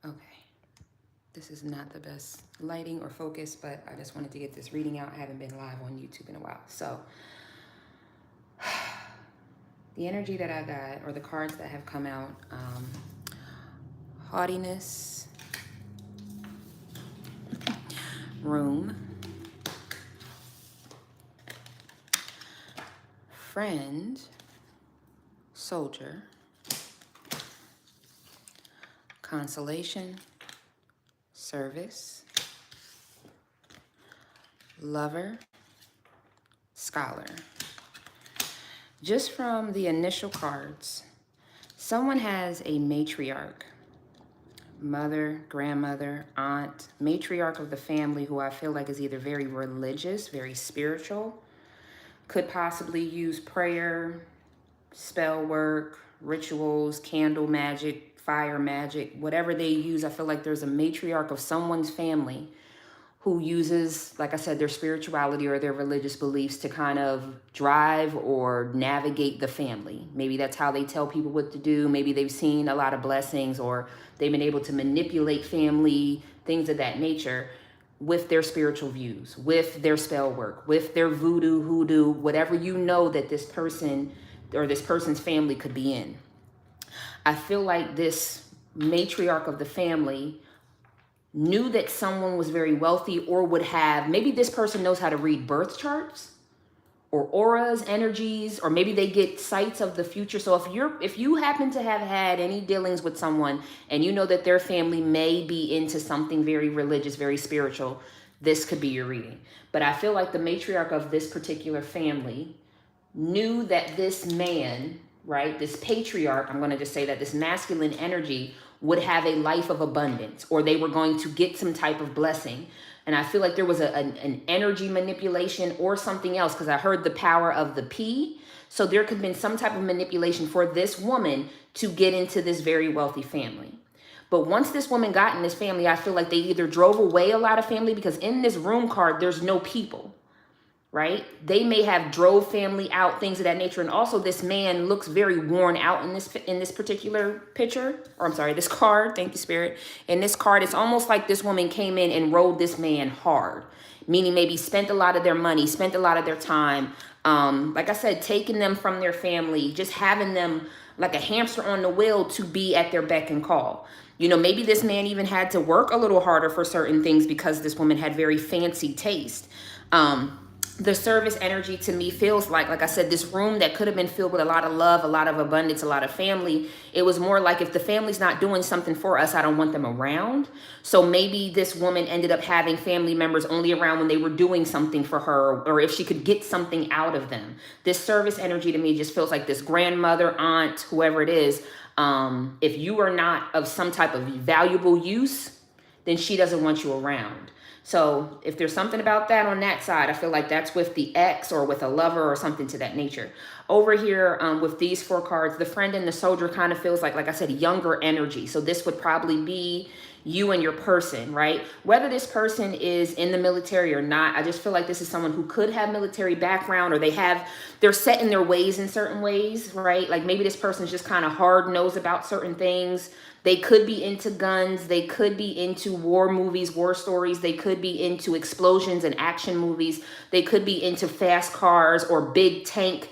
Okay. This is not the best lighting or focus, but I just wanted to get this reading out. I haven't been live on YouTube in a while. So the energy that I got, or the cards that have come out, haughtiness, room, friend, soldier, consolation, service, lover, scholar. Just from the initial cards, someone has a matriarch, mother, grandmother, aunt, matriarch of the family who I feel like is either very religious, very spiritual, could possibly use prayer, spell work, rituals, candle magic, fire magic, whatever they use. I feel like there's a matriarch of someone's family who uses, like I said, their spirituality or their religious beliefs to kind of drive or navigate the family. Maybe that's how they tell people what to do. Maybe they've seen a lot of blessings, or they've been able to manipulate family, things of that nature, with their spiritual views, with their spell work, with their voodoo, hoodoo, whatever you know that this person or this person's family could be in. I feel like this matriarch of the family knew that someone was very wealthy, or would have, maybe this person knows how to read birth charts or auras, energies, or maybe they get sights of the future. So if you happen to have had any dealings with someone and you know that their family may be into something very religious, very spiritual, this could be your reading. But I feel like the matriarch of this particular family knew that this man, right, this patriarch, I'm going to just say that this masculine energy would have a life of abundance, or they were going to get some type of blessing. And I feel like there was an energy manipulation or something else, because I heard the power of the P. So there could have been some type of manipulation for this woman to get into this very wealthy family. But once this woman got in this family, I feel like they either drove away a lot of family, because in this room card, there's no people. Right? They may have drove family out, things of that nature. And also this man looks very worn out in this particular picture, or I'm sorry, this card. Thank you, Spirit. In this card, it's almost like this woman came in and rode this man hard, meaning maybe spent a lot of their money, spent a lot of their time. Like I said, taking them from their family, just having them like a hamster on the wheel to be at their beck and call. You know, maybe this man even had to work a little harder for certain things because this woman had very fancy taste. The service energy to me feels like I said, this room that could have been filled with a lot of love, a lot of abundance, a lot of family. It was more like, if the family's not doing something for us, I don't want them around. So maybe this woman ended up having family members only around when they were doing something for her, or if she could get something out of them. This service energy to me just feels like this grandmother, aunt, whoever it is. If you are not of some type of valuable use, then she doesn't want you around. So if there's something about that on that side, I feel like that's with the ex or with a lover or something to that nature. Over here with these four cards, the friend and the soldier kind of feels like I said, younger energy. So this would probably be you and your person, right? Whether this person is in the military or not, I just feel like this is someone who could have military background, or they're set in their ways in certain ways, right? Like maybe this person's just kind of hard-nosed about certain things. They could be into guns. They could be into war movies, war stories. They could be into explosions and action movies. They could be into fast cars or big tanks,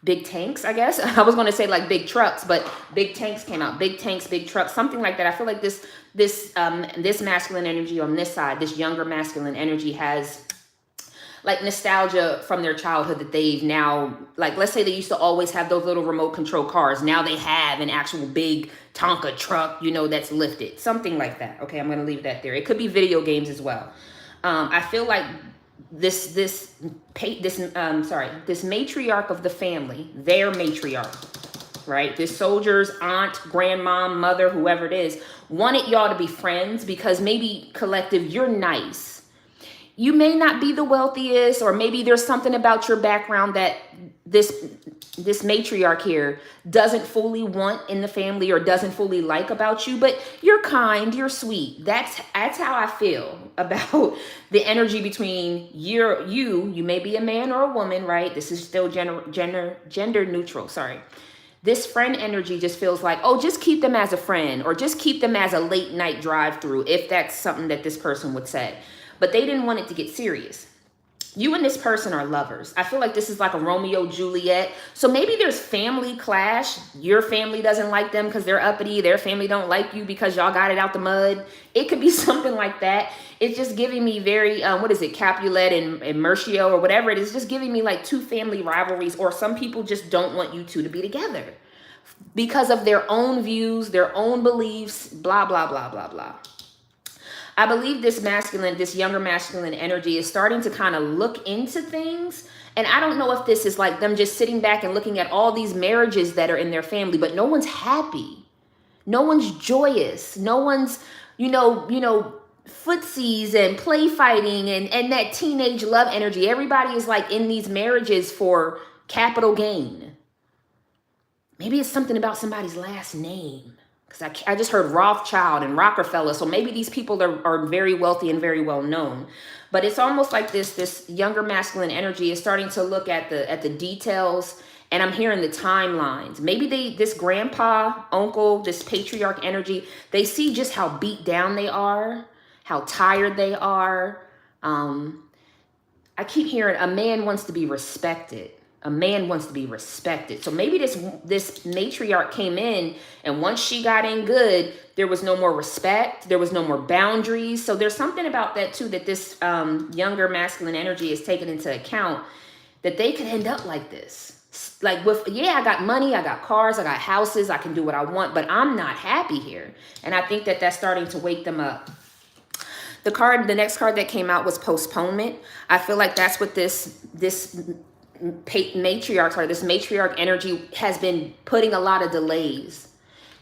I guess. I was going to say like big trucks, but big tanks came out. Big tanks, big trucks, something like that. I feel like this masculine energy on this side, this younger masculine energy, has like nostalgia from their childhood that they've now, like, let's say they used to always have those little remote control cars. Now they have an actual big Tonka truck, you know, that's lifted, something like that. Okay, I'm going to leave that there. It could be video games as well. I feel like this matriarch of the family, their matriarch, right? This soldier's aunt, grandmom, mother, whoever it is, wanted y'all to be friends because maybe collective, you're nice. You may not be the wealthiest, or maybe there's something about your background that this matriarch here doesn't fully want in the family or doesn't fully like about you, but you're kind, you're sweet. That's how I feel about the energy between you may be a man or a woman, right? This is still gender neutral, sorry. This friend energy just feels like, oh, just keep them as a friend, or just keep them as a late night drive through, if that's something that this person would say. But they didn't want it to get serious. You and this person are lovers. I feel like this is like a Romeo Juliet. So maybe there's family clash. Your family doesn't like them because they're uppity. Their family don't like you because y'all got it out the mud. It could be something like that. It's just giving me very, what is it, Capulet and Mercutio or whatever it is. Just giving me like two family rivalries, or some people just don't want you two to be together because of their own views, their own beliefs, blah, blah, blah, blah, blah. I believe this masculine, this younger masculine energy is starting to kind of look into things. And I don't know if this is like them just sitting back and looking at all these marriages that are in their family, but no one's happy. No one's joyous. No one's, footsies and play fighting and that teenage love energy. Everybody is like in these marriages for capital gain. Maybe it's something about somebody's last name. Because I just heard Rothschild and Rockefeller. So maybe these people are very wealthy and very well known. But it's almost like this younger masculine energy is starting to look at the details. And I'm hearing the timelines. Maybe this grandpa, uncle, this patriarch energy, they see just how beat down they are, how tired they are. I keep hearing a man wants to be respected. A man wants to be respected. So maybe this matriarch came in, and once she got in good, there was no more respect. There was no more boundaries. So there's something about that too, that this younger masculine energy is taken into account, that they could end up like this. Like I got money, I got cars, I got houses, I can do what I want, but I'm not happy here. And I think that that's starting to wake them up. The next card that came out was Postponement. I feel like that's what this matriarch energy has been putting a lot of delays.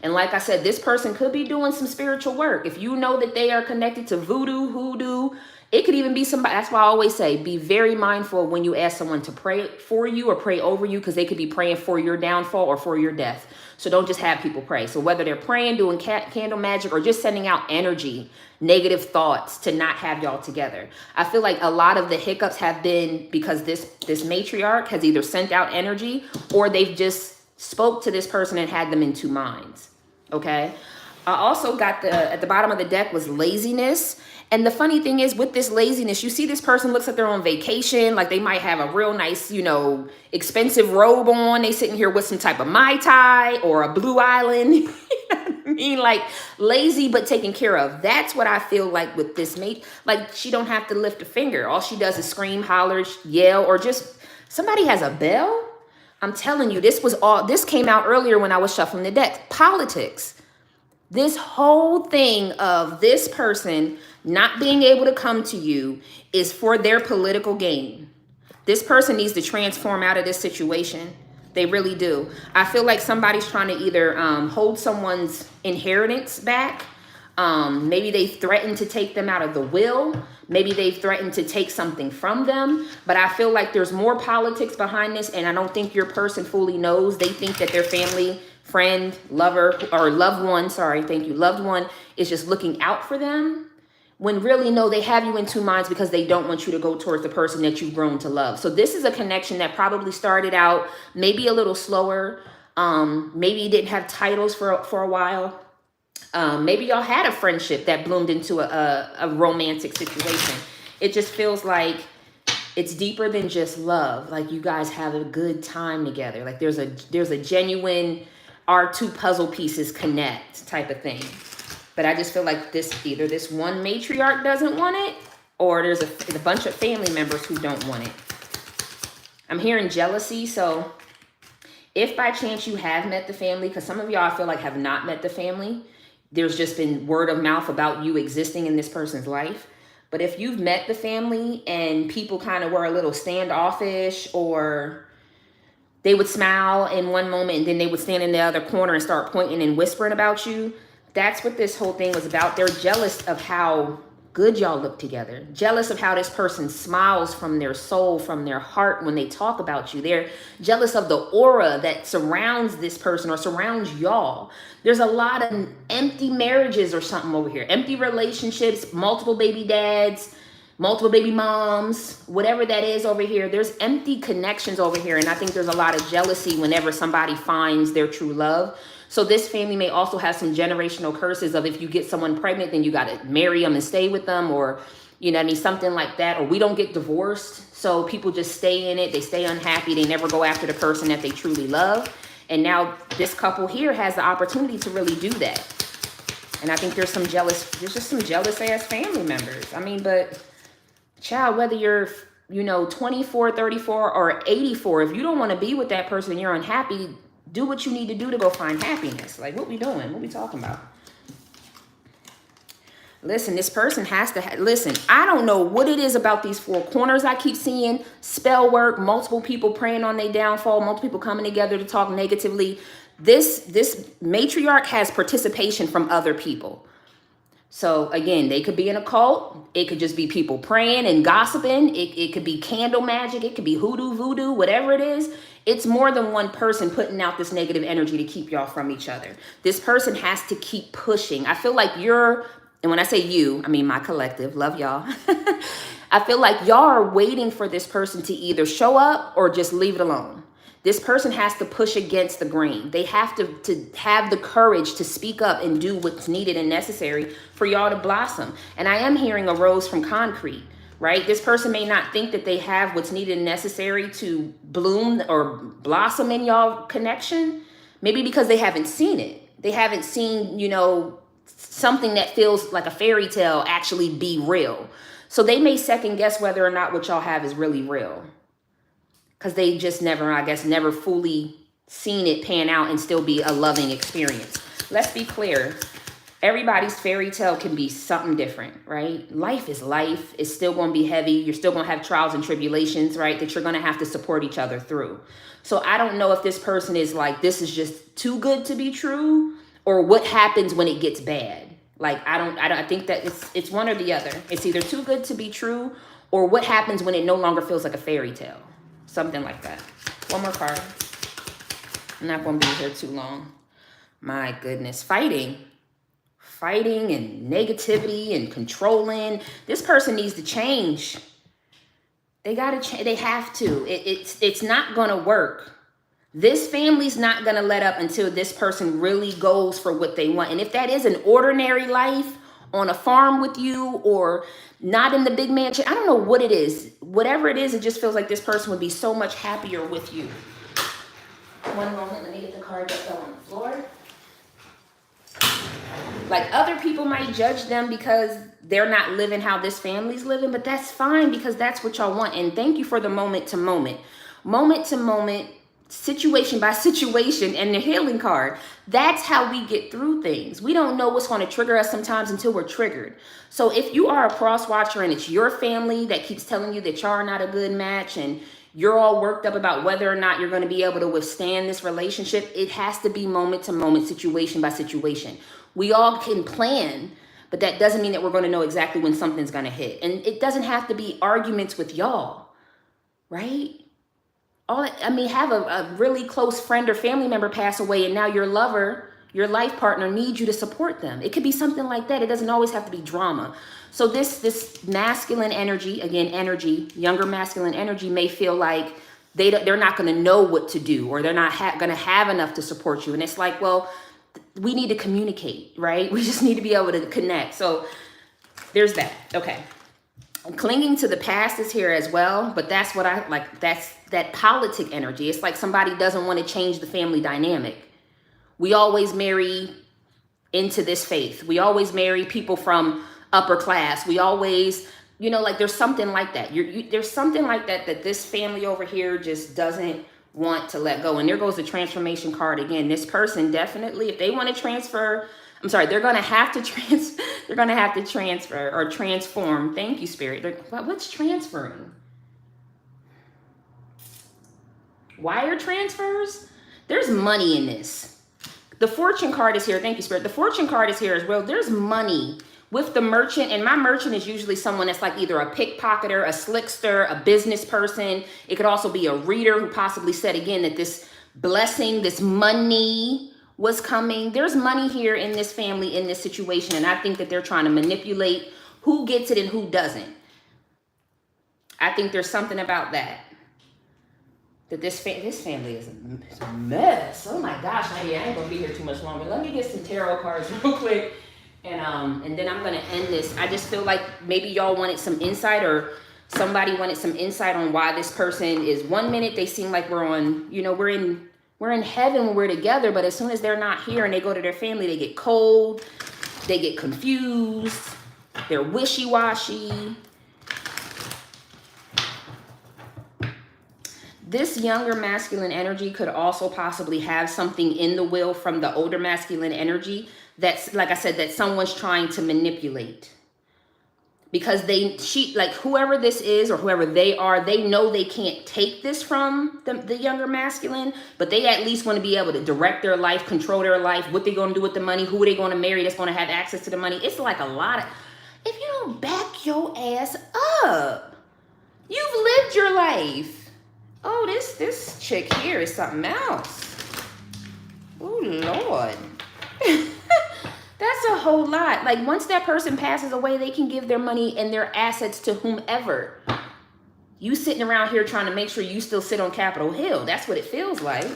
And like I said, this person could be doing some spiritual work. If you know that they are connected to voodoo, hoodoo, it could even be somebody. That's why I always say, be very mindful when you ask someone to pray for you or pray over you, because they could be praying for your downfall or for your death. So don't just have people pray. So whether they're praying, doing candle magic, or just sending out energy, negative thoughts to not have y'all together. I feel like a lot of the hiccups have been because this matriarch has either sent out energy, or they've just spoke to this person and had them in two minds. Okay. I also got at the bottom of the deck was laziness. And the funny thing is, with this laziness, you see this person looks like they're on vacation. Like they might have a real nice, expensive robe on. They sitting here with some type of Mai Tai or a Blue Island. You know what I mean? Like lazy, but taken care of. That's what I feel like with this mate. Like she don't have to lift a finger. All she does is scream, holler, yell, or just somebody has a bell. I'm telling you, this came out earlier when I was shuffling the deck. Politics. This whole thing of this person not being able to come to you is for their political gain. This person needs to transform out of this situation. They really do. I feel like somebody's trying to either hold someone's inheritance back. Maybe they threatened to take them out of the will. Maybe they threatened to take something from them. But I feel like there's more politics behind this, and I don't think your person fully knows. They think that their family, friend, lover, or loved one, loved one is just looking out for them. When really, no, they have you in two minds because they don't want you to go towards the person that you've grown to love. So this is a connection that probably started out maybe a little slower. Maybe you didn't have titles for a while. Maybe y'all had a friendship that bloomed into a romantic situation. It just feels like it's deeper than just love. Like you guys have a good time together. Like there's a genuine, our two puzzle pieces connect type of thing. But I just feel like either this one matriarch doesn't want it, or there's a bunch of family members who don't want it. I'm hearing jealousy. So if by chance you have met the family, because some of y'all I feel like have not met the family, there's just been word of mouth about you existing in this person's life. But if you've met the family and people kind of were a little standoffish, or they would smile in one moment and then they would stand in the other corner and start pointing and whispering about you, that's what this whole thing was about. They're jealous of how good y'all look together. Jealous of how this person smiles from their soul, from their heart when they talk about you. They're jealous of the aura that surrounds this person or surrounds y'all. There's a lot of empty marriages or something over here. Empty relationships, multiple baby dads, multiple baby moms, whatever that is over here. There's empty connections over here. And I think there's a lot of jealousy whenever somebody finds their true love. So this family may also have some generational curses of if you get someone pregnant, then you got to marry them and stay with them, or, you know, I mean, something like that. Or we don't get divorced. So people just stay in it. They stay unhappy. They never go after the person that they truly love. And now this couple here has the opportunity to really do that. And I think there's just some jealous ass family members. I mean, but child, whether you're, you know, 24, 34, or 84, if you don't want to be with that person and you're unhappy, do what you need to do to go find happiness. Like, what we doing? What we talking about? Listen, this person has to, listen, I don't know what it is about these four corners I keep seeing. Spell work, multiple people praying on their downfall, multiple people coming together to talk negatively. This matriarch has participation from other people. So again, they could be in a cult. It could just be people praying and gossiping. It could be candle magic. It could be hoodoo, voodoo, whatever it is. It's more than one person putting out this negative energy to keep y'all from each other. This person has to keep pushing. I feel like and when I say you, I mean my collective, love y'all. I feel like y'all are waiting for this person to either show up or just leave it alone. This person has to push against the grain. They have to have the courage to speak up and do what's needed and necessary for y'all to blossom. And I am hearing a rose from concrete, right? This person may not think that they have what's needed and necessary to bloom or blossom in y'all connection. Maybe because they haven't seen it. They haven't seen, you know, something that feels like a fairy tale actually be real. So they may second guess whether or not what y'all have is really real. Because they just never fully seen it pan out and still be a loving experience. Let's be clear. Everybody's fairy tale can be something different, right? Life is life. It's still going to be heavy. You're still going to have trials and tribulations, right? That you're going to have to support each other through. So I don't know if this person is like, this is just too good to be true, or what happens when it gets bad. Like, I think that it's one or the other. It's either too good to be true, or what happens when it no longer feels like a fairy tale. Something like that. One more card. I'm not going to be here too long. My goodness. Fighting and negativity and controlling. This person needs to change. They got to change. They have to. It's not going to work. This family's not going to let up until this person really goes for what they want. And if that is an ordinary life on a farm with you, or not in the big mansion, I don't know what it is. Whatever it is, it just feels like this person would be so much happier with you. One moment, let me get the card that fell on the floor. Like, other people might judge them because they're not living how this family's living, but that's fine because that's what y'all want. And thank you for the moment to moment, situation by situation, and the healing card. That's how we get through things. We don't know what's going to trigger us sometimes until we're triggered. So if you are a cross watcher and it's your family that keeps telling you that y'all are not a good match, and you're all worked up about whether or not you're going to be able to withstand this relationship, it has to be moment to moment, situation by situation. We all can plan, but that doesn't mean that we're going to know exactly when something's going to hit. And it doesn't have to be arguments with y'all, right? Have a really close friend or family member pass away, and now your lover, your life partner, needs you to support them. It could be something like that. It doesn't always have to be drama. So this masculine energy, again, younger masculine energy may feel like they're not going to know what to do, or they're not going to have enough to support you. And it's like, well, we need to communicate, right? We just need to be able to connect. So there's that. Okay. Clinging to the past is here as well, but that's what I like. That's that politic energy. It's like somebody doesn't want to change the family dynamic. We always marry into this faith. We always marry people from upper class. We always, like there's something like that. There's something like that this family over here just doesn't want to let go. And there goes the transformation card again. This person definitely, if they want to transfer, they're going to have to transfer or transform. Thank you, Spirit. What's transferring? Wire transfers? There's money in this. The fortune card is here. Thank you, Spirit. The fortune card is here as well. There's money with the merchant. And my merchant is usually someone that's like either a pickpocketer, a slickster, a business person. It could also be a reader who possibly said again that this blessing, this money was coming. There's money here in this family, in this situation. And I think that they're trying to manipulate who gets it and who doesn't. I think there's something about that. That this family is a mess. Oh my gosh, I ain't gonna be here too much longer. Let me get some tarot cards real quick, and then I'm gonna end this. I just feel like maybe y'all wanted some insight, or somebody wanted some insight on why this person is. 1 minute they seem like we're on, we're in heaven when we're together, but as soon as they're not here and they go to their family, they get cold, they get confused, they're wishy-washy. This younger masculine energy could also possibly have something in the will from the older masculine energy that's, like I said, that someone's trying to manipulate. Because whoever this is or whoever they are, they know they can't take this from the younger masculine, but they at least want to be able to direct their life, control their life, what they're going to do with the money, who are they going to marry that's going to have access to the money. It's like a lot of, if you don't back your ass up, you've lived your life. Oh, this chick here is something else. Oh, Lord. That's a whole lot. Like, once that person passes away, they can give their money and their assets to whomever. You sitting around here trying to make sure you still sit on Capitol Hill. That's what it feels like.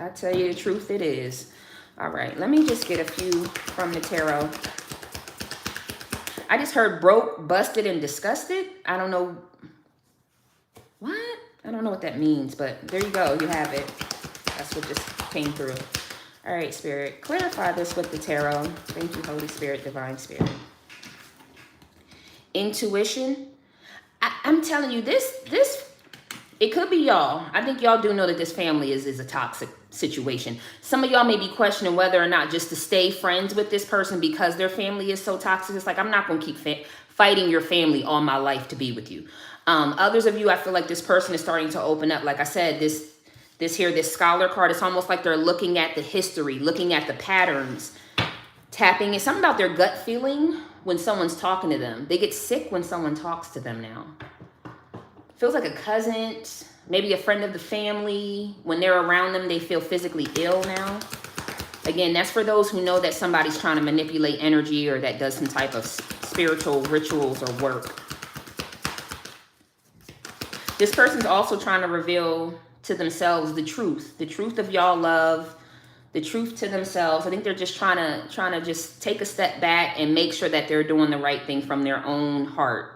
I tell you the truth, it is. All right, let me just get a few from the tarot. I just heard broke, busted, and disgusted. I don't know. What? I don't know what that means, but there you go. You have it. That's what just came through. All right, Spirit. Clarify this with the tarot. Thank you, Holy Spirit, Divine Spirit. Intuition. I'm telling you, this, it could be y'all. I think y'all do know that this family is a toxic situation. Some of y'all may be questioning whether or not just to stay friends with this person because their family is so toxic. It's like, I'm not going to keep fighting your family all my life to be with you. Others of you, I feel like this person is starting to open up. Like I said, this scholar card, it's almost like they're looking at the history, looking at the patterns, tapping. It's something about their gut feeling when someone's talking to them. They get sick when someone talks to them now. Feels like a cousin, maybe a friend of the family. When they're around them, they feel physically ill now. Again, that's for those who know that somebody's trying to manipulate energy or that does some type of spiritual rituals or work. This person's also trying to reveal to themselves the truth of y'all love, the truth to themselves. I think they're just trying to just take a step back and make sure that they're doing the right thing from their own heart.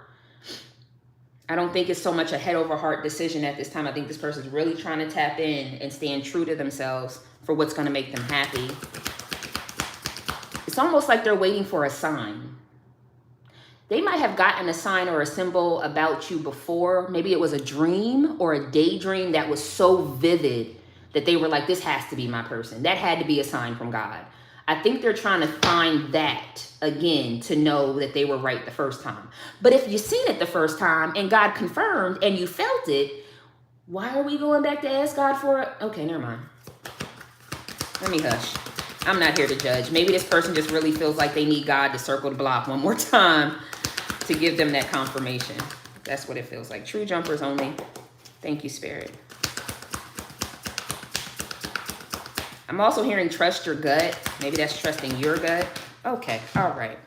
I don't think it's so much a head over heart decision at this time. I think this person's really trying to tap in and stand true to themselves for what's going to make them happy. It's almost like they're waiting for a sign. They might have gotten a sign or a symbol about you before. Maybe it was a dream or a daydream that was so vivid that they were like, this has to be my person. That had to be a sign from God. I think they're trying to find that again to know that they were right the first time. But if you seen it the first time and God confirmed and you felt it, why are we going back to ask God for it? Okay, never mind. Let me hush. I'm not here to judge. Maybe this person just really feels like they need God to circle the block one more time to give them that confirmation. That's what it feels like. True jumpers only. Thank you, Spirit. I'm also hearing trust your gut. Maybe that's trusting your gut. Okay, all right.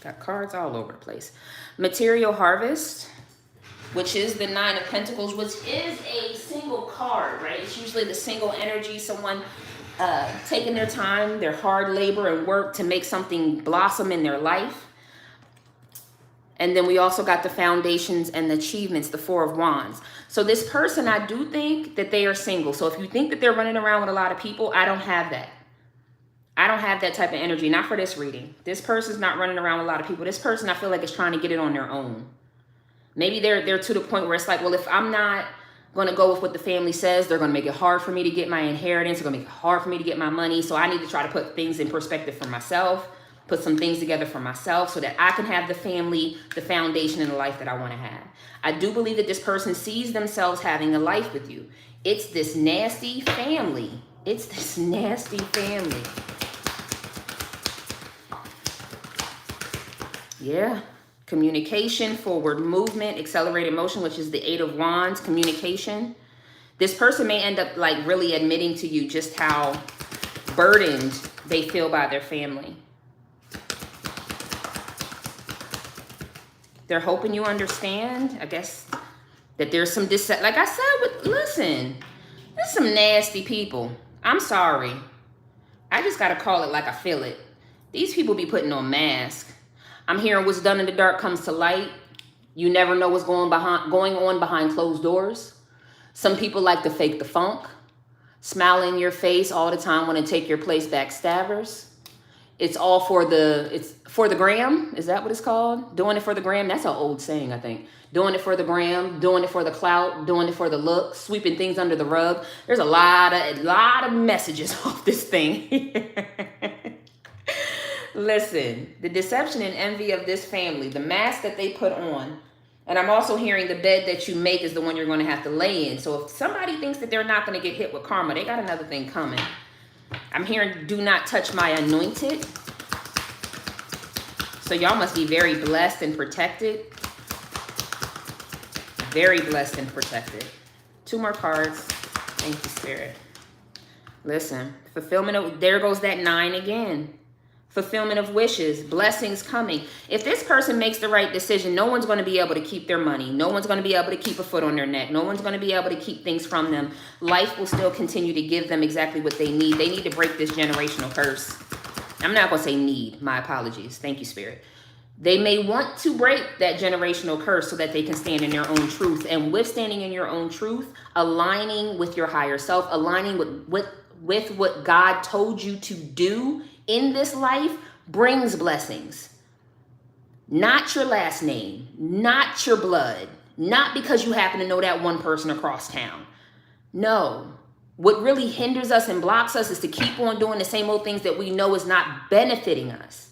Got cards all over the place. Material harvest, which is the Nine of Pentacles, which is a single card, right? It's usually the single energy, someone taking their time, their hard labor and work to make something blossom in their life. And then we also got the foundations and the achievements, the Four of Wands. So this person, I do think that they are single. So if you think that they're running around with a lot of people, I don't have that. I don't have that type of energy, not for this reading. This person's not running around with a lot of people. This person, I feel like, is trying to get it on their own. Maybe they're to the point where it's like, well, if I'm not going to go with what the family says, they're going to make it hard for me to get my inheritance. They're going to make it hard for me to get my money. So I need to try to put things in perspective for myself. Put some things together for myself so that I can have the family, the foundation, and the life that I want to have. I do believe that this person sees themselves having a life with you. It's this nasty family. It's this nasty family. Yeah. Communication, forward movement, accelerated motion, which is the Eight of Wands, communication. This person may end up like really admitting to you just how burdened they feel by their family. They're hoping you understand, I guess, that there's some like I said, listen, there's some nasty people. I'm sorry. I just got to call it like I feel it. These people be putting on masks. I'm hearing what's done in the dark comes to light. You never know what's going on behind closed doors. Some people like to fake the funk. Smile in your face all the time, want to take your place, backstabbers. It's for the gram. Is that what it's called? Doing it for the gram. That's an old saying, I think. Doing it for the gram, doing it for the clout, doing it for the look, sweeping things under the rug. There's a lot of messages off this thing. Listen, the deception and envy of this family, the mask that they put on, and I'm also hearing the bed that you make is the one you're going to have to lay in. So if somebody thinks that they're not going to get hit with karma, they got another thing coming. I'm hearing, do not touch my anointed. So y'all must be very blessed and protected. Very blessed and protected. 2 more cards. Thank you, Spirit. Listen, fulfillment of, there goes that 9 again. Fulfillment of wishes, blessings coming. If this person makes the right decision, no one's going to be able to keep their money. No one's going to be able to keep a foot on their neck. No one's going to be able to keep things from them. Life will still continue to give them exactly what they need. They need to break this generational curse. I'm not going to say need. My apologies. Thank you, Spirit. They may want to break that generational curse so that they can stand in their own truth. And with standing in your own truth, aligning with your higher self, aligning with what God told you to do in this life brings blessings. Not your last name, not your blood, not because you happen to know that one person across town. No. What really hinders us and blocks us is to keep on doing the same old things that we know is not benefiting us.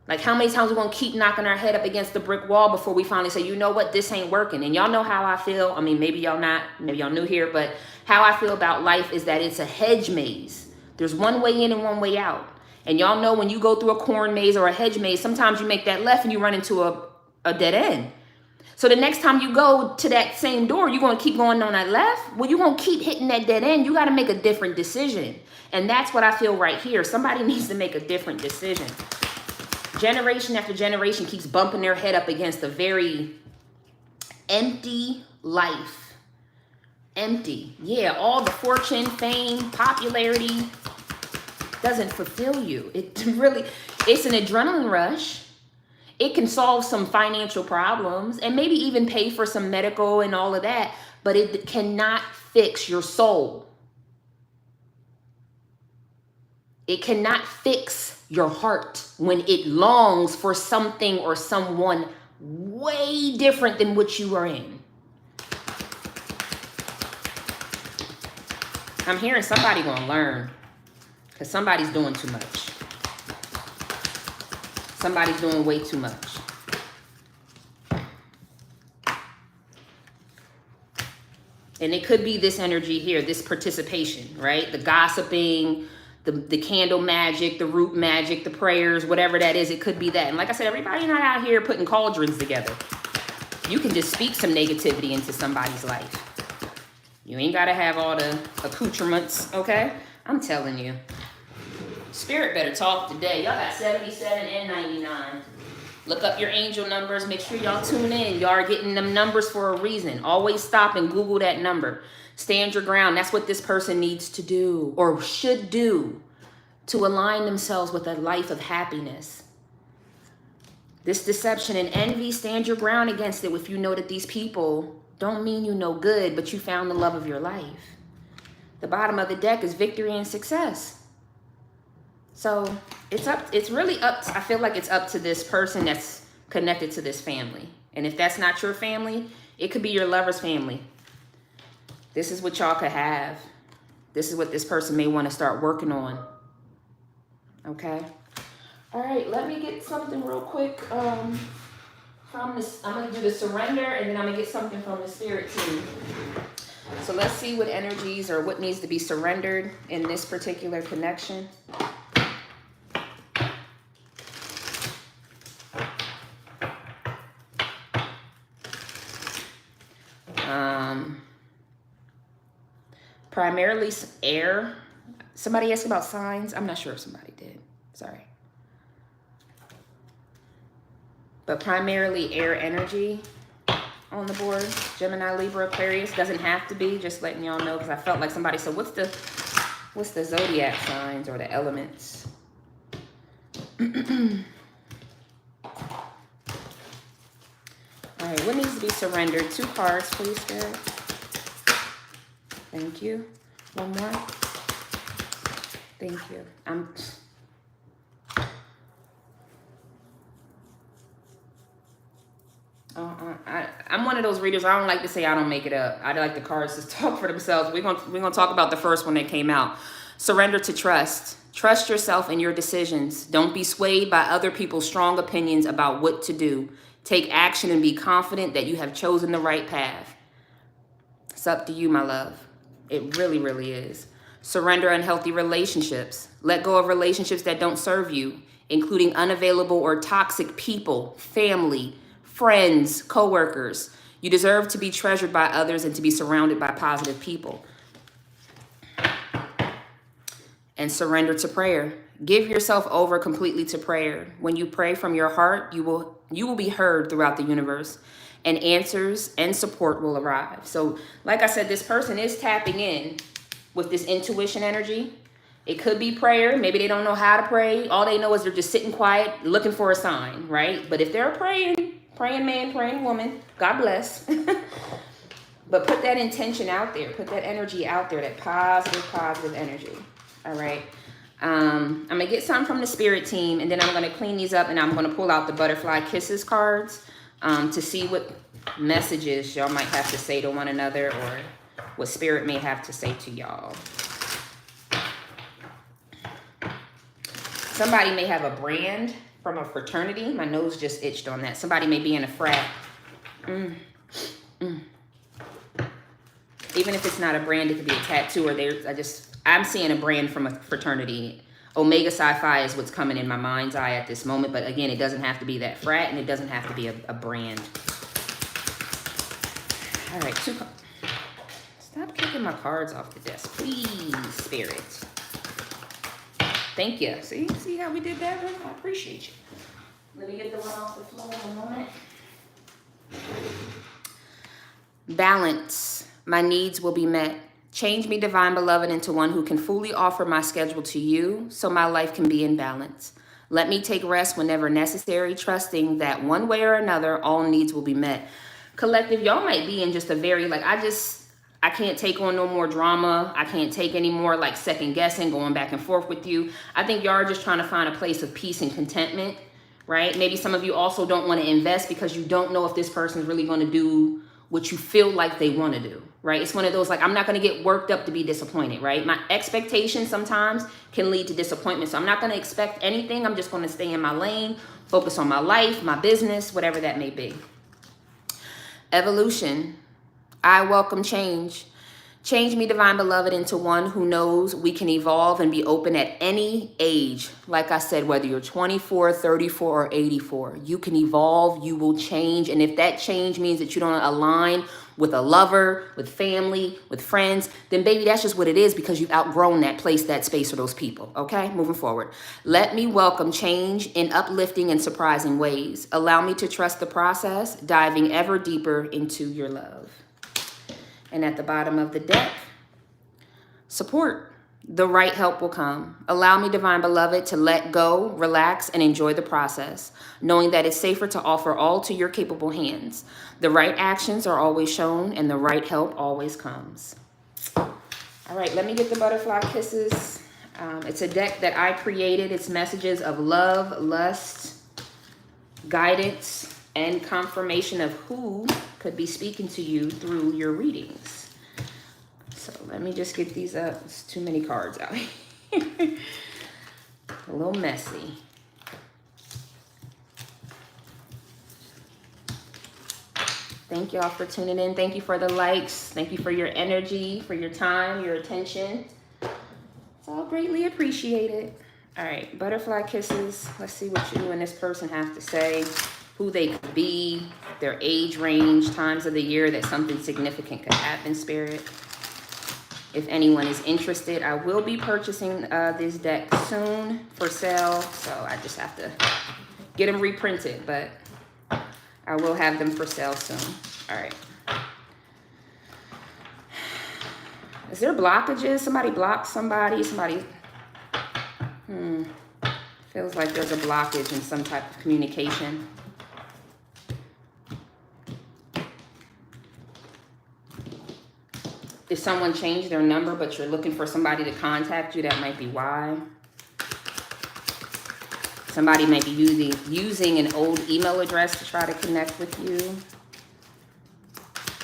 Like how many times we're going to keep knocking our head up against the brick wall before we finally say, you know what, this ain't working. And y'all know how I feel. I mean, maybe y'all not, maybe y'all new here, but how I feel about life is that it's a hedge maze. There's one way in and one way out. And y'all know when you go through a corn maze or a hedge maze, sometimes you make that left and you run into a dead end. So the next time you go to that same door, you're going to keep going on that left. Well, you're going to keep hitting that dead end. You got to make a different decision. And that's what I feel right here. Somebody needs to make a different decision. Generation after generation keeps bumping their head up against a very empty life. Empty. Yeah, all the fortune, fame, popularity doesn't fulfill you. It's an adrenaline rush. It can solve some financial problems and maybe even pay for some medical and all of that, but it cannot fix your soul. It cannot fix your heart when it longs for something or someone way different than what you are in. I'm hearing somebody gonna learn because somebody's doing too much. Somebody's doing way too much. And it could be this energy here, this participation, right? The gossiping, the candle magic, the root magic, the prayers, whatever that is, it could be that. And like I said, everybody's not out here putting cauldrons together. You can just speak some negativity into somebody's life. You ain't got to have all the accoutrements, okay? I'm telling you. Spirit better talk today. Y'all got 77 and 99. Look up your angel numbers. Make sure y'all tune in. Y'all are getting them numbers for a reason. Always stop and Google that number. Stand your ground. That's what this person needs to do or should do to align themselves with a life of happiness. This deception and envy, stand your ground against it if you know that these people don't mean you no good, but you found the love of your life. The bottom of the deck is victory and success. So it's really up to, I feel like it's up to this person that's connected to this family. And if that's not your family, it could be your lover's family. This is what y'all could have. This is what this person may want to start working on. Okay. All right, let me get something real quick from this. I'm going to do the surrender, and then I'm going to get something from the spirit team. So let's see what energies or what needs to be surrendered in this particular connection. Primarily air. Somebody asked about signs. I'm not sure if somebody did. Sorry. but primarily air energy on the board. Gemini, Libra, Aquarius. Doesn't have to be, just letting y'all know, because I felt like somebody said, what's the zodiac signs or the elements? All right, what needs to be surrendered? 2 cards, please, Spirit. Thank you. One more. Thank you. I'm one of those readers. I don't like to say I don't make it up. I like the cards to talk for themselves. We're gonna talk about the first one that came out. Surrender to trust. Trust yourself and your decisions. Don't be swayed by other people's strong opinions about what to do. Take action and be confident that you have chosen the right path. It's up to you, my love. It really, really is. Surrender unhealthy relationships. Let go of relationships that don't serve you, including unavailable or toxic people, family, friends, coworkers. You deserve to be treasured by others and to be surrounded by positive people. And surrender to prayer. Give yourself over completely to prayer. When you pray from your heart, you will be heard throughout the universe, and answers and support will arrive. So, like I said, this person is tapping in with this intuition energy. It could be prayer. Maybe they don't know how to pray. All they know is they're just sitting quiet, looking for a sign, right? But if they're praying man, praying woman, God bless. But put that intention out there. Put that energy out there, that positive energy. All right. I'm going to get some from the spirit team, and then I'm going to clean these up, and I'm going to pull out the butterfly kisses cards to see what messages y'all might have to say to one another, or what spirit may have to say to y'all. Somebody may have a brand from a fraternity. My nose just itched on that. Somebody may be in a frat. Even if it's not a brand, it could be a tattoo, or I'm seeing a brand from a fraternity. Omega Sci-Fi is what's coming in my mind's eye at this moment. But again, it doesn't have to be that frat, and it doesn't have to be a brand. All right, stop kicking my cards off the desk, please, Spirit. Thank you. See how we did that? I appreciate you. Let me get the one off the floor in a moment. Balance. My needs will be met. Change me, divine beloved, into one who can fully offer my schedule to you so my life can be in balance. Let me take rest whenever necessary, trusting that one way or another, all needs will be met. Collective, y'all might be in just a very, I can't take on no more drama. I can't take any more second guessing, going back and forth with you. I think y'all are just trying to find a place of peace and contentment, right? Maybe some of you also don't want to invest because you don't know if this person is really going to do what you feel like they want to do, right? It's one of those, I'm not going to get worked up to be disappointed, right? My expectations sometimes can lead to disappointment. So I'm not going to expect anything. I'm just going to stay in my lane, focus on my life, my business, whatever that may be. Evolution. I welcome change. Change me, divine beloved, into one who knows we can evolve and be open at any age. Like I said, whether you're 24, 34, or 84, you can evolve, you will change. And if that change means that you don't align with a lover, with family, with friends, then baby, that's just what it is, because you've outgrown that place, that space, or those people. Okay, moving forward. Let me welcome change in uplifting and surprising ways. Allow me to trust the process, diving ever deeper into your love. And at the bottom of the deck, support. The right help will come. Allow me, divine beloved, to let go, relax, and enjoy the process, knowing that it's safer to offer all to your capable hands. The right actions are always shown, and the right help always comes. All right, let me get the butterfly kisses. It's a deck that I created. It's messages of love, lust, guidance, and confirmation of who could be speaking to you through your readings. So let me just get these up. It's too many cards out here. A little messy. Thank y'all for tuning in. Thank you for the likes. Thank you for your energy, for your time, your attention. It's all greatly appreciated. All right, butterfly kisses. Let's see what you and this person have to say. Who they could be, their age range, times of the year that something significant could happen, Spirit. If anyone is interested, I will be purchasing this deck soon for sale. So I just have to get them reprinted. But I will have them for sale soon. All right. Is there blockages? Somebody blocked somebody. Feels like there's a blockage in some type of communication. If someone changed their number, but you're looking for somebody to contact you, that might be why. Somebody might be using an old email address to try to connect with you.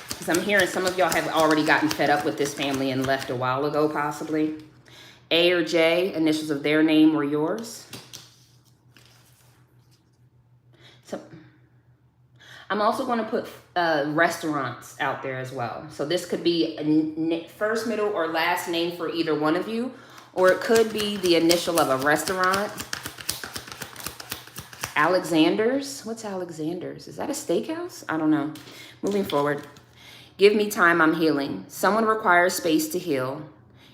Because I'm hearing some of y'all have already gotten fed up with this family and left a while ago, possibly. A or J, initials of their name or yours. So I'm also going to put restaurants out there as well. So this could be a first, middle, or last name for either one of you. Or it could be the initial of a restaurant. Alexander's. What's Alexander's? Is that a steakhouse? I don't know. Moving forward. Give me time, I'm healing. Someone requires space to heal.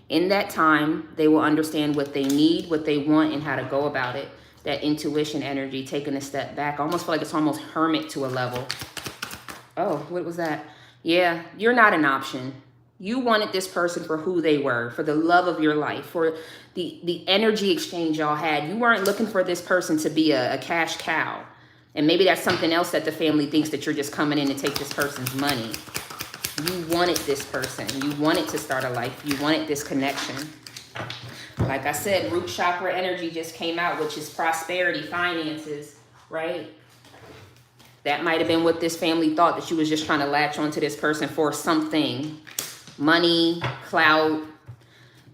In that time, they will understand what they need, what they want, and how to go about it. That intuition energy, taking a step back. I almost feel like it's almost hermit to a level. Oh, what was that? Yeah, you're not an option. You wanted this person for who they were, for the love of your life, for the energy exchange y'all had. You weren't looking for this person to be a cash cow. And maybe that's something else that the family thinks, that you're just coming in to take this person's money. You wanted this person. You wanted to start a life. You wanted this connection. Like I said, root chakra energy just came out, which is prosperity, finances, right? That might have been what this family thought, that you was just trying to latch onto this person for something. Money, clout,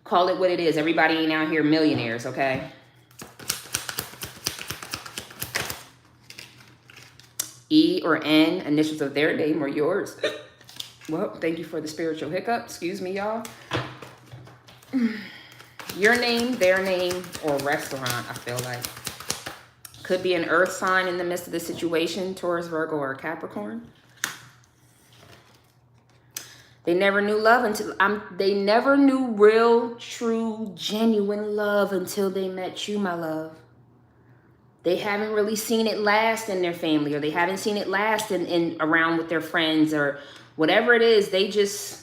call it what it is. Everybody ain't out here millionaires, okay? E or N, initials of their name or yours. Well, thank you for the spiritual hiccup. Excuse me, y'all. Your name, their name, or restaurant, I feel like. Could be an earth sign in the midst of the situation, Taurus, Virgo, or Capricorn. They never knew love until, they never knew real, true, genuine love until they met you, my love. They haven't really seen it last in their family, or they haven't seen it last in around with their friends, or whatever it is. They just,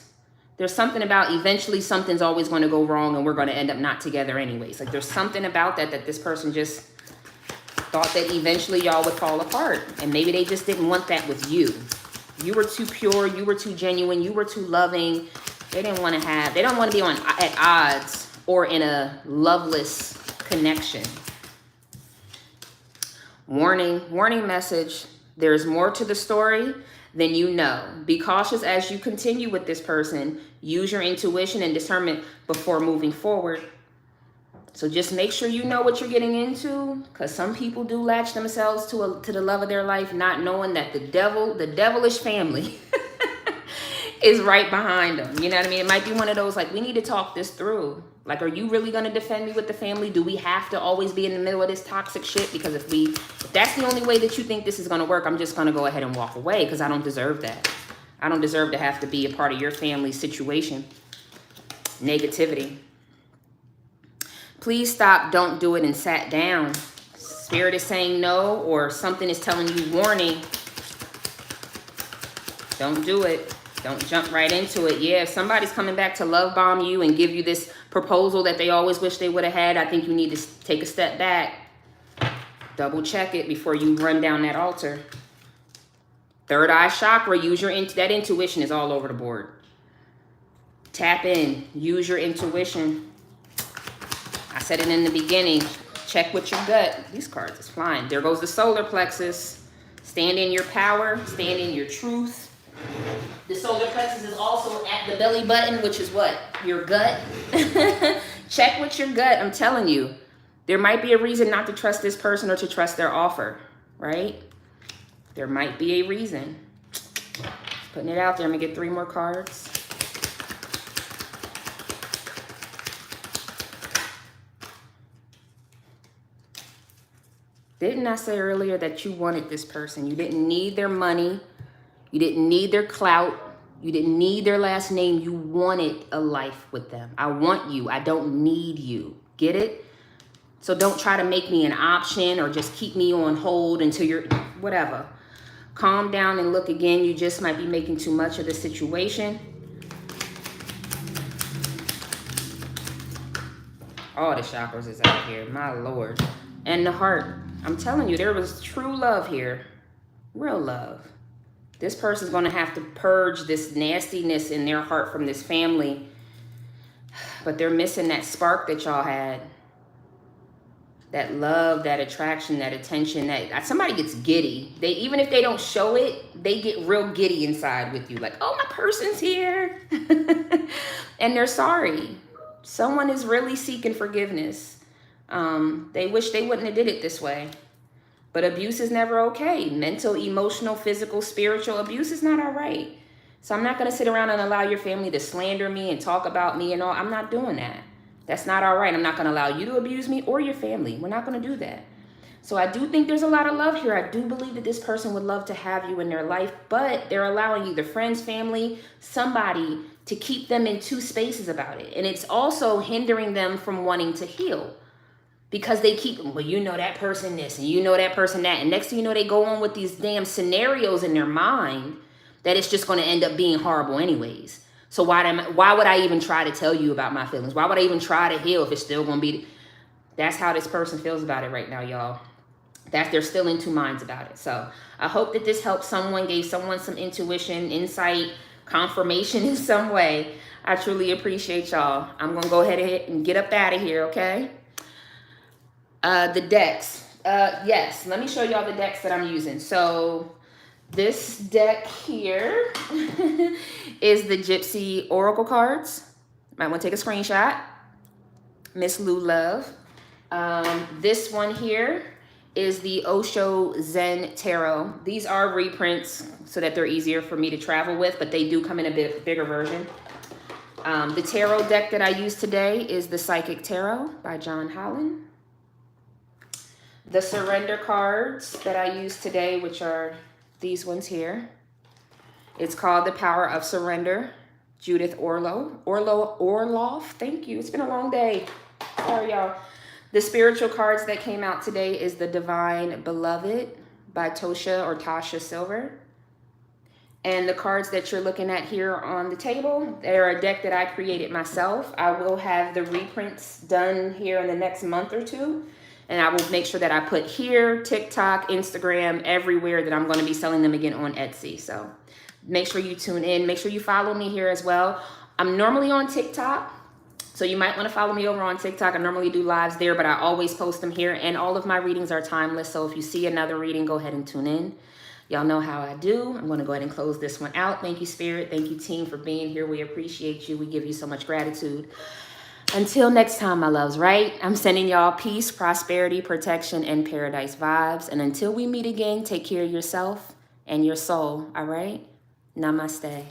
there's something about eventually something's always going to go wrong and we're going to end up not together anyways. Like there's something about that this person just thought that eventually y'all would fall apart. And maybe they just didn't want that with you. You were too pure. You were too genuine. You were too loving. They didn't want to have, they don't want to be at odds or in a loveless connection. Warning message. There's more to the story than you know. Be cautious as you continue with this person. Use your intuition and discernment before moving forward. So just make sure you know what you're getting into, because some people do latch themselves to the love of their life, not knowing that the devilish family is right behind them. You know what I mean? It might be one of those, like, we need to talk this through. Like, are you really going to defend me with the family? Do we have to always be in the middle of this toxic shit? Because if that's the only way that you think this is going to work, I'm just going to go ahead and walk away, because I don't deserve that. I don't deserve to have to be a part of your family's situation. Negativity. Please stop, don't do it, and sat down. Spirit is saying no, or something is telling you, warning. Don't do it. Don't jump right into it. Yeah, if somebody's coming back to love bomb you and give you this proposal that they always wish they would have had, I think you need to take a step back. Double check it before you run down that altar. Third eye chakra, use your that intuition is all over the board. Tap in, use your intuition. I said it in the beginning. Check with your gut. These cards is flying. There goes the solar plexus. Stand in your power. Stand in your truth. The solar plexus is also at the belly button, which is what? Your gut. Check with your gut. I'm telling you. There might be a reason not to trust this person or to trust their offer, right? There might be a reason. Putting it out there. I'm going to get 3 more cards. Didn't I say earlier that you wanted this person? You didn't need their money. You didn't need their clout. You didn't need their last name. You wanted a life with them. I want you. I don't need you. Get it? So don't try to make me an option or just keep me on hold until you're whatever. Calm down and look again. You just might be making too much of the situation. All the chakras is out here, my Lord. And the heart. I'm telling you, there was true love here. Real love. This person's going to have to purge this nastiness in their heart from this family. But they're missing that spark that y'all had. That love, that attraction, that attention. That somebody gets giddy. Even if they don't show it, they get real giddy inside with you. Like, oh, my person's here. And they're sorry. Someone is really seeking forgiveness. They wish they wouldn't have did it this way. But abuse is never okay. Mental, emotional, physical, spiritual abuse is not all right. So I'm not going to sit around and allow your family to slander me and talk about me and all. I'm not doing that. That's not all right. I'm not going to allow you to abuse me or your family. We're not going to do that. So I do think there's a lot of love here. I do believe that this person would love to have you in their life, but they're allowing either friends, family, somebody to keep them in two spaces about it. And it's also hindering them from wanting to heal. Because they keep, well, you know that person this and you know that person that. And next thing you know, they go on with these damn scenarios in their mind that it's just going to end up being horrible anyways. So why would I even try to tell you about my feelings? Why would I even try to heal if it's still going to be? That's how this person feels about it right now, y'all. They're still in two minds about it. So I hope that this helped someone, gave someone some intuition, insight, confirmation in some way. I truly appreciate y'all. I'm going to go ahead and get up out of here, okay? The decks. Yes, let me show y'all the decks that I'm using. So this deck here is the Gypsy Oracle cards. Might want to take a screenshot. Miss Lou Love. This one here is the Osho Zen Tarot. These are reprints so that they're easier for me to travel with, but they do come in a bit bigger version. The tarot deck that I use today is the Psychic Tarot by John Holland. The surrender cards that I use today, which are these ones here. It's called The Power of Surrender, Judith Orloff. Thank you. It's been a long day. Sorry, y'all. The spiritual cards that came out today is The Divine Beloved by Tasha Silver. And the cards that you're looking at here on the table, they're a deck that I created myself. I will have the reprints done here in the next month or two. And I will make sure that I put here, TikTok, Instagram, everywhere that I'm going to be selling them again on Etsy. So make sure you tune in. Make sure you follow me here as well. I'm normally on TikTok, so you might want to follow me over on TikTok. I normally do lives there, but I always post them here. And all of my readings are timeless. So if you see another reading, go ahead and tune in. Y'all know how I do. I'm going to go ahead and close this one out. Thank you, Spirit. Thank you, team, for being here. We appreciate you. We give you so much gratitude. Until next time, my loves, right? I'm sending y'all peace, prosperity, protection, and paradise vibes. And until we meet again, take care of yourself and your soul, all right? Namaste.